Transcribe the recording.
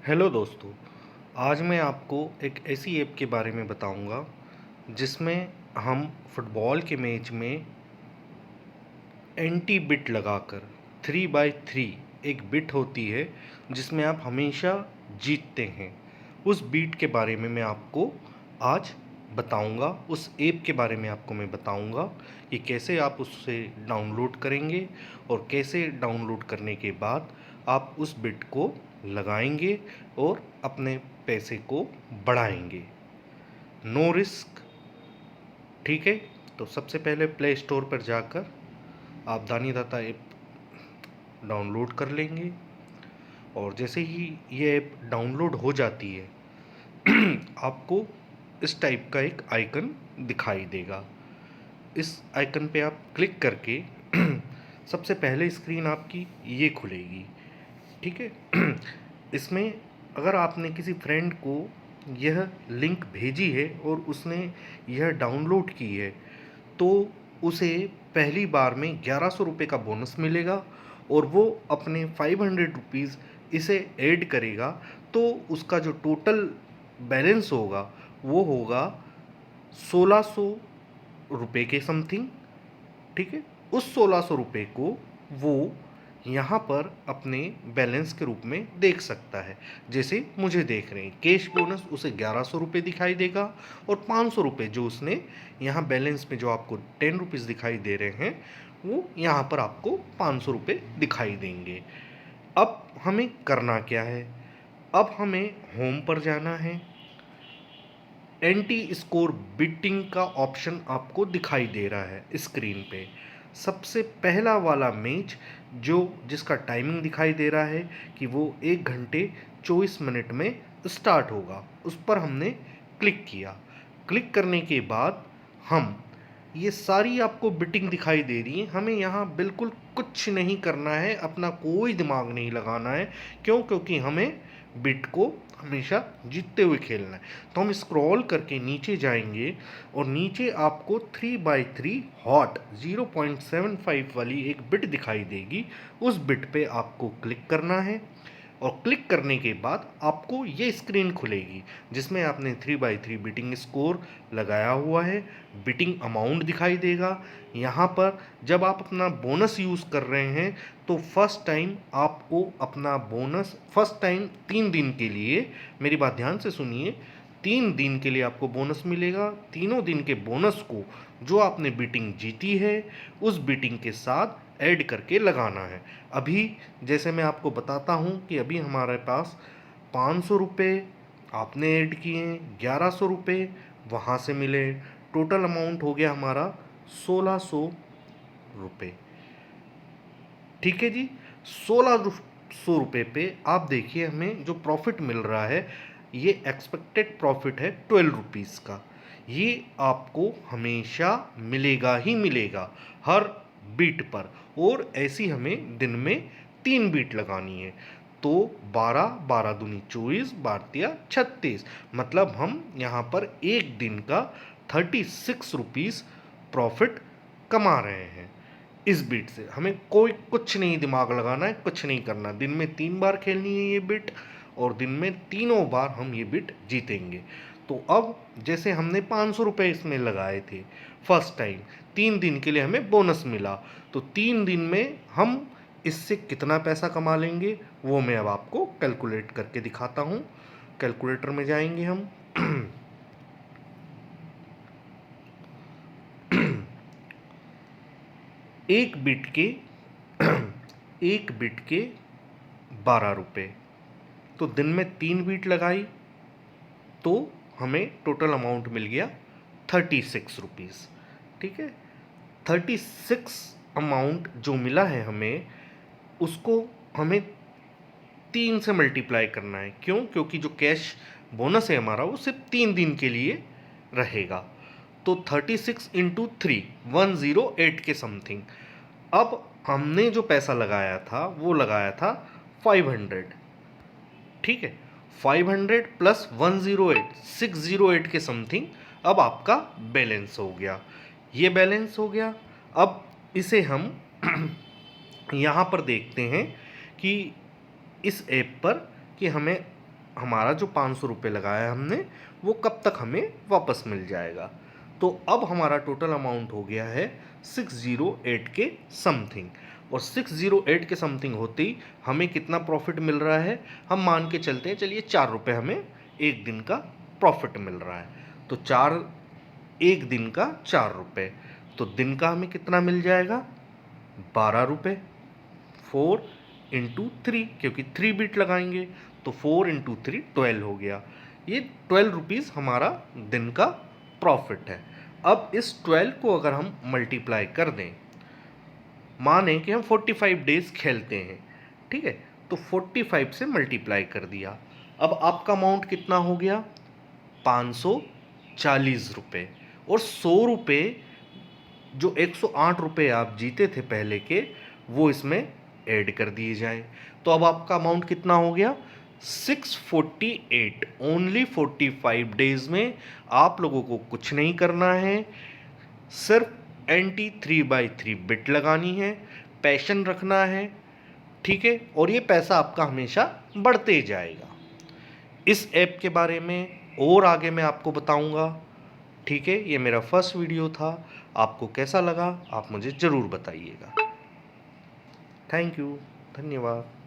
Hello दोस्तों। आज मैं आपको एक ऐसी ऐप के बारे में बताऊंगा जिसमें हम फुटबॉल के मैच में एंटी बिट लगाकर 3x3 एक बिट होती है जिसमें आप हमेशा जीतते हैं। उस बीट के बारे में मैं आपको आज बताऊंगा। उस ऐप के बारे में आपको मैं बताऊंगा कि कैसे आप उससे डाउनलोड करेंगे और कैसे डाउनलोड करने के बाद आप उस बिट को लगाएंगे और अपने पैसे को बढ़ाएंगे। No risk. ठीक है, तो सबसे पहले प्ले स्टोर पर जाकर आप दानीदाता ऐप डाउनलोड कर लेंगे और जैसे ही ये ऐप डाउनलोड हो जाती है आपको इस टाइप का एक आइकन दिखाई देगा। इस आइकन पे आप क्लिक करके सबसे पहले स्क्रीन आपकी ये खुलेगी। ठीक है इसमें अगर आपने किसी फ्रेंड को यह लिंक भेजी है और उसने यह डाउनलोड की है तो उसे पहली बार में 1100 रुपये का बोनस मिलेगा और वो अपने 500 रुपीज़ इसे ऐड करेगा तो उसका जो टोटल बैलेंस होगा वो होगा 1600 रुपये के समथिंग। ठीक है, उस 1600 रुपये को वो यहाँ पर अपने बैलेंस के रूप में देख सकता है। जैसे मुझे देख रहे हैं कैश बोनस उसे 1100 रुपये दिखाई देगा और 500 रुपये जो उसने यहाँ बैलेंस में जो आपको 10 रुपीज़ दिखाई दे रहे हैं वो यहाँ पर आपको 500 रुपये दिखाई देंगे। अब हमें करना क्या है, अब हमें होम पर जाना है। एंटी स्कोर बिटिंग का ऑप्शन आपको दिखाई दे रहा है स्क्रीन पे। सबसे पहला वाला मैच जो जिसका टाइमिंग दिखाई दे रहा है कि वो 1 घंटे 24 मिनट में स्टार्ट होगा, उस पर हमने क्लिक किया। क्लिक करने के बाद हम ये सारी आपको बिटिंग दिखाई दे रही है। हमें यहाँ बिल्कुल कुछ नहीं करना है, अपना कोई दिमाग नहीं लगाना है। क्यों? क्योंकि हमें बिट को हमेशा जीतते हुए खेलना है। तो हम स्क्रॉल करके नीचे जाएंगे और नीचे आपको 3x3 हॉट 0.75 वाली एक बिट दिखाई देगी। उस बिट पे आपको क्लिक करना है और क्लिक करने के बाद आपको ये स्क्रीन खुलेगी जिसमें आपने 3x3 बिटिंग स्कोर लगाया हुआ है। बिटिंग अमाउंट दिखाई देगा। यहाँ पर जब आप अपना बोनस यूज़ कर रहे हैं तो फर्स्ट टाइम आपको अपना बोनस फर्स्ट टाइम 3 दिन के लिए, मेरी बात ध्यान से सुनिए, 3 दिन के लिए आपको बोनस मिलेगा। तीनों दिन के बोनस को जो आपने बीटिंग जीती है उस बीटिंग के साथ ऐड करके लगाना है। अभी जैसे मैं आपको बताता हूँ कि अभी हमारे पास 500 रुपये आपने ऐड किए, 1100 रुपये वहाँ से मिले, टोटल अमाउंट हो गया हमारा 1600 रुपये। ठीक है जी, 1600 रुपये पे आप देखिए हमें जो प्रॉफिट मिल रहा है ये एक्सपेक्टेड प्रॉफिट है 12 रुपीज़ का। ये आपको हमेशा मिलेगा ही मिलेगा हर बीट पर, और ऐसी हमें दिन में 3 बीट लगानी है। तो 12 12 दूनी 24 12 36, मतलब हम यहाँ पर एक दिन का 36 रुपीज़ प्रॉफिट कमा रहे हैं। इस बीट से हमें कोई कुछ नहीं दिमाग लगाना है, कुछ नहीं करना। दिन में 3 बार खेलनी है ये बिट और दिन में तीनों बार हम ये बिट जीतेंगे। तो अब जैसे हमने 500 रुपये इसमें लगाए थे फर्स्ट टाइम, 3 दिन के लिए हमें बोनस मिला, तो 3 दिन में हम इससे कितना पैसा कमा लेंगे वो मैं अब आपको कैलकुलेट करके दिखाता हूँ। कैलकुलेटर में जाएंगे हम एक बिट के एक बिट के 12 रुपये, तो दिन में 3 बीट लगाई तो हमें टोटल अमाउंट मिल गया 36 रुपीज़। ठीक है, 36 अमाउंट जो मिला है हमें उसको हमें 3 से मल्टीप्लाई करना है। क्यों? क्योंकि जो कैश बोनस है हमारा वो सिर्फ 3 दिन के लिए रहेगा। तो 36 इंटू 3 108 के समथिंग। अब हमने जो पैसा लगाया था वो लगाया था 500। ठीक है, 500 प्लस 108 608 के समथिंग अब आपका बैलेंस हो गया। ये बैलेंस हो गया। अब इसे हम यहाँ पर देखते हैं कि इस ऐप पर कि हमें हमारा जो 500 रुपये लगाया हमने वो कब तक हमें वापस मिल जाएगा। तो अब हमारा टोटल अमाउंट हो गया है 608 के समथिंग, और 608 के समथिंग होते ही हमें कितना प्रॉफिट मिल रहा है, हम मान के चलते हैं चलिए 4 रुपये हमें एक दिन का प्रॉफिट मिल रहा है। तो एक दिन का 4 रुपये, तो दिन का हमें कितना मिल जाएगा 12 रुपये। 4 इंटू 3, क्योंकि 3 बिट लगाएंगे तो 4 इंटू 3 12 हो गया। ये 12 रुपीज़ हमारा दिन का प्रॉफिट है। अब इस 12 को अगर हम मल्टीप्लाई कर दें, माने कि हम 45 डेज खेलते हैं, ठीक है, तो 45 से मल्टीप्लाई कर दिया। अब आपका अमाउंट कितना हो गया 540 रुपये, और 100 रुपये जो 108 रुपये आप जीते थे पहले के वो इसमें ऐड कर दिए जाए। तो अब आपका अमाउंट कितना हो गया 648। ओनली 45 डेज में आप लोगों को कुछ नहीं करना है, सिर्फ एंटी 3/3 बिट लगानी है, पैशन रखना है, ठीक है, और ये पैसा आपका हमेशा बढ़ते जाएगा। इस ऐप के बारे में और आगे मैं आपको बताऊंगा, ठीक है। ये मेरा फर्स्ट वीडियो था, आपको कैसा लगा आप मुझे ज़रूर बताइएगा। थैंक यू, धन्यवाद।